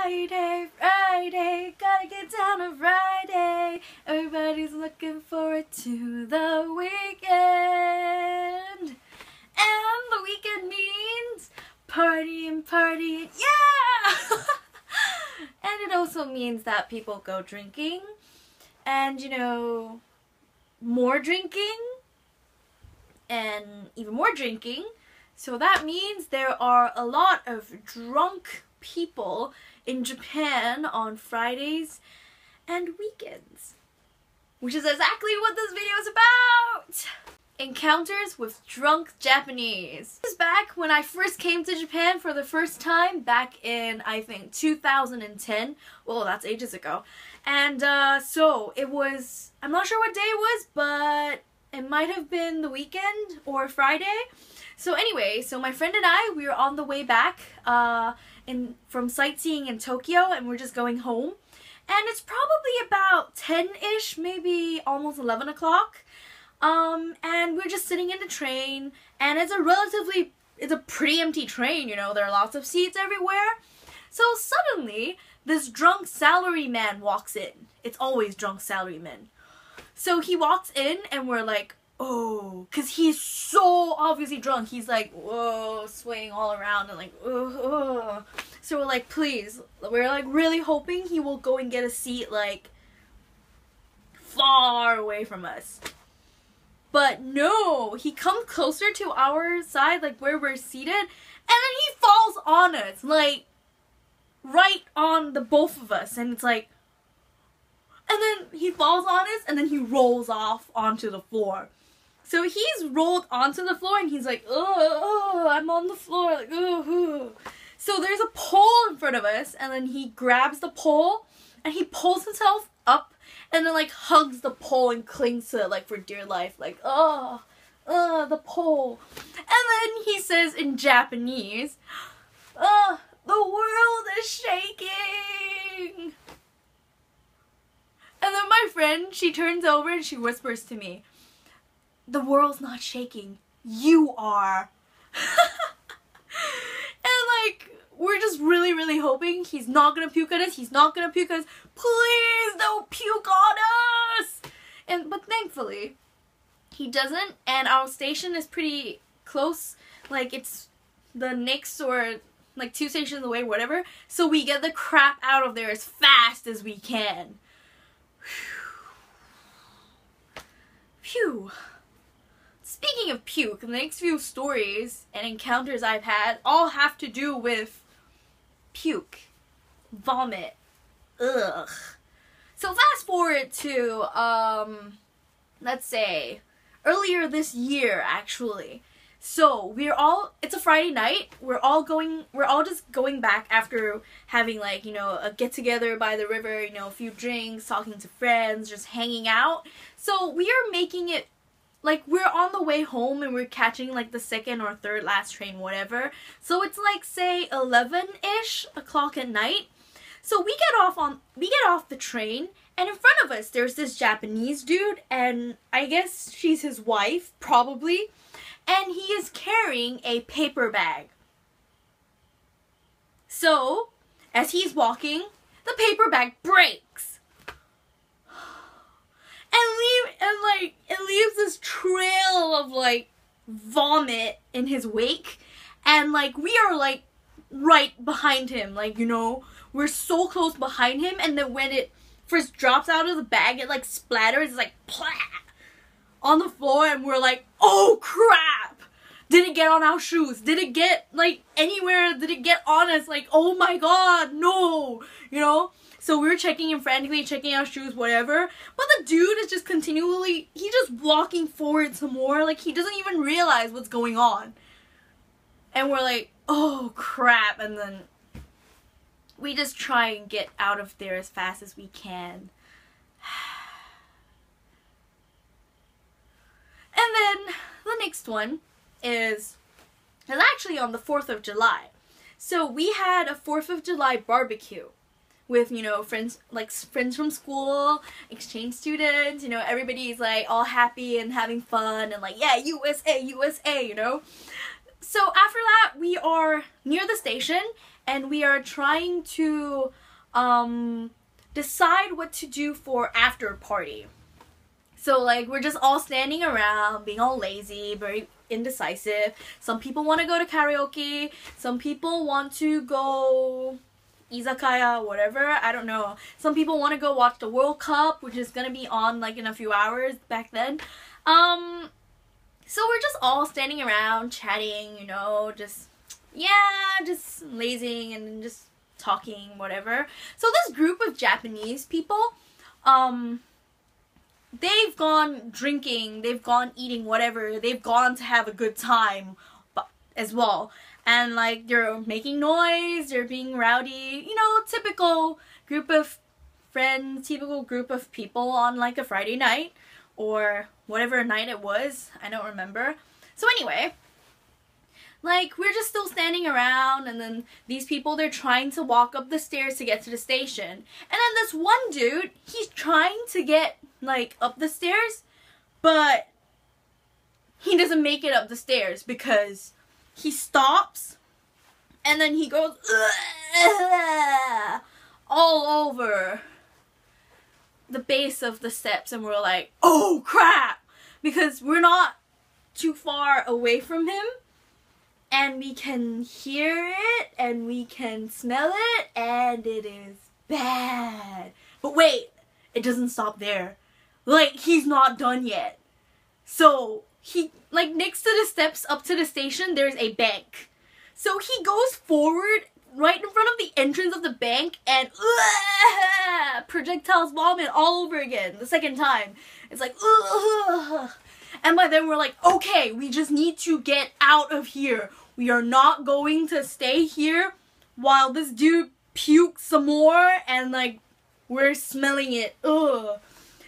Friday, Friday, gotta get down on Friday. Everybody's looking forward to the weekend. And the weekend means partying, partying, yeah! And it also means that people go drinking and, you know, more drinking and even more drinking. So that means there are a lot of drunk people in Japan on Fridays and weekends. Which is exactly what this video is about! Encounters with drunk Japanese. This is back when I first came to Japan for the first time, back in, I think, 2010. Well, that's ages ago. And so it was, I'm not sure what day it was, but it might have been the weekend or Friday. So anyway, so my friend and I, we were on the way back from sightseeing in Tokyo, and we're just going home. And it's probably about 10-ish, maybe almost 11 o'clock. And we're just sitting in the train, and it's a pretty empty train, you know, there are lots of seats everywhere. So suddenly, this drunk salaryman walks in. It's always drunk salarymen. So he walks in, and we're like, oh, because he's so obviously drunk. He's like, whoa, swaying all around and like, oh. So we're like, please. We're like really hoping he will go and get a seat like far away from us. But no, he comes closer to our side, like where we're seated, and then he falls on us, like right on the both of us, and it's like, and then he falls on us, and then he rolls off onto the floor. So he's rolled onto the floor, and he's like, oh, I'm on the floor, like, oh. So there's a pole in front of us, and then he grabs the pole, and he pulls himself up, and then, like, hugs the pole and clings to it, like, for dear life, like, the pole. And then he says in Japanese, the world is shaking. And then my friend, she turns over and she whispers to me, the world's not shaking, you are. And like, we're just really, really hoping he's not gonna puke at us, he's not gonna puke at us, please don't puke on us! But thankfully, he doesn't, and our station is pretty close, like it's the next or like 2 stations away, whatever, so we get the crap out of there as fast as we can. Phew. Speaking of puke, the next few stories and encounters I've had all have to do with puke, vomit, ugh. So fast forward to, let's say, earlier this year, actually. So it's a Friday night, we're all just going back after having, like, you know, a get-together by the river, you know, a few drinks, talking to friends, just hanging out. So we are making it, like, we're on the way home and we're catching, like, the second or third last train, whatever. So it's, like, say, 11-ish o'clock at night. So we get off the train, and in front of us, there's this Japanese dude, and I guess she's his wife, probably, and he is carrying a paper bag. So, as he's walking, the paper bag breaks. And it leaves this trail of, like, vomit in his wake. And, like, we are, like, right behind him. Like, you know, we're so close behind him. And then when it first drops out of the bag, it, like, splatters. It's like, plah, on the floor. And we're like, oh, crap. Did it get on our shoes? Did it get, like, anywhere? Did it get on us? Like, oh, my God, no. You know? So we were checking and frantically checking our shoes, whatever. But the dude is just continually, he's just walking forward some more. Like, he doesn't even realize what's going on. And we're like, oh, crap. And then we just try and get out of there as fast as we can. And then the next one is actually on the 4th of July. So we had a 4th of July barbecue with, you know, friends from school, exchange students, you know, everybody's like all happy and having fun and like, yeah, USA, USA, you know. So after that, we are near the station, and we are trying to decide what to do for after party. So like we're just all standing around, being all lazy, very indecisive. Some people want to go to karaoke, some people want to go izakaya, whatever, I don't know. Some people want to go watch the World Cup, which is gonna be on like in a few hours back then. So we're just all standing around chatting, you know, just lazing and just talking, whatever. So this group of Japanese people, they've gone drinking, they've gone eating, whatever, they've gone to have a good time as well. And like they're making noise, they're being rowdy, you know, typical group of friends, typical group of people on like a Friday night or whatever night it was, I don't remember. So anyway, like we're just still standing around, and then these people, they're trying to walk up the stairs to get to the station. And then this one dude, he's trying to get like up the stairs, but he doesn't make it up the stairs because he stops and then he goes all over the base of the steps, and we're like, oh crap, because we're not too far away from him and we can hear it and we can smell it, and it is bad. But wait, it doesn't stop there. Like, he's not done yet. So he, like, next to the steps up to the station, there's a bank. So he goes forward right in front of the entrance of the bank and projectiles vomit all over again the second time. It's like, and by then we're like, okay, we just need to get out of here. We are not going to stay here while this dude pukes some more and like we're smelling it. Ugh.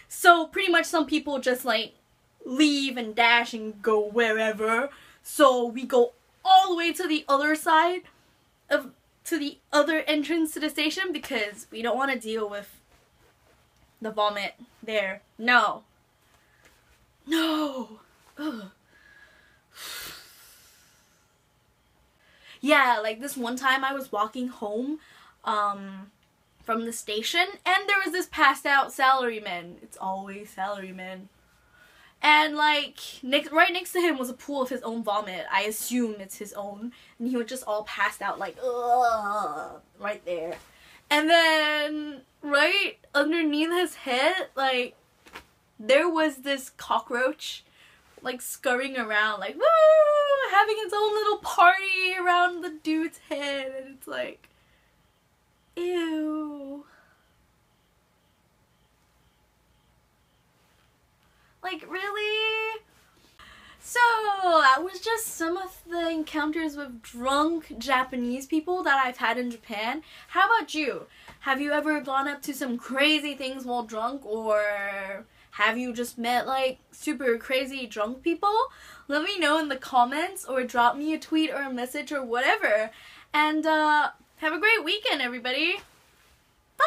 So pretty much some people just like leave and dash and go wherever. So we go all the way to the other side of, to the other entrance to the station because we don't want to deal with the vomit there. No. No. Ugh. Yeah, like this one time I was walking home from the station and there was this passed out salaryman. It's always salaryman. And like right next to him was a pool of his own vomit. I assume it's his own. And he was just all passed out like, ugh, right there. And then right underneath his head, like there was this cockroach like scurrying around like, woo, having its own little party around the dude's head. And it's like, ew. Like, really? So, that was just some of the encounters with drunk Japanese people that I've had in Japan. How about you? Have you ever gone up to some crazy things while drunk, or have you just met like super crazy drunk people? Let me know in the comments or drop me a tweet or a message or whatever. And have a great weekend, everybody. Bye!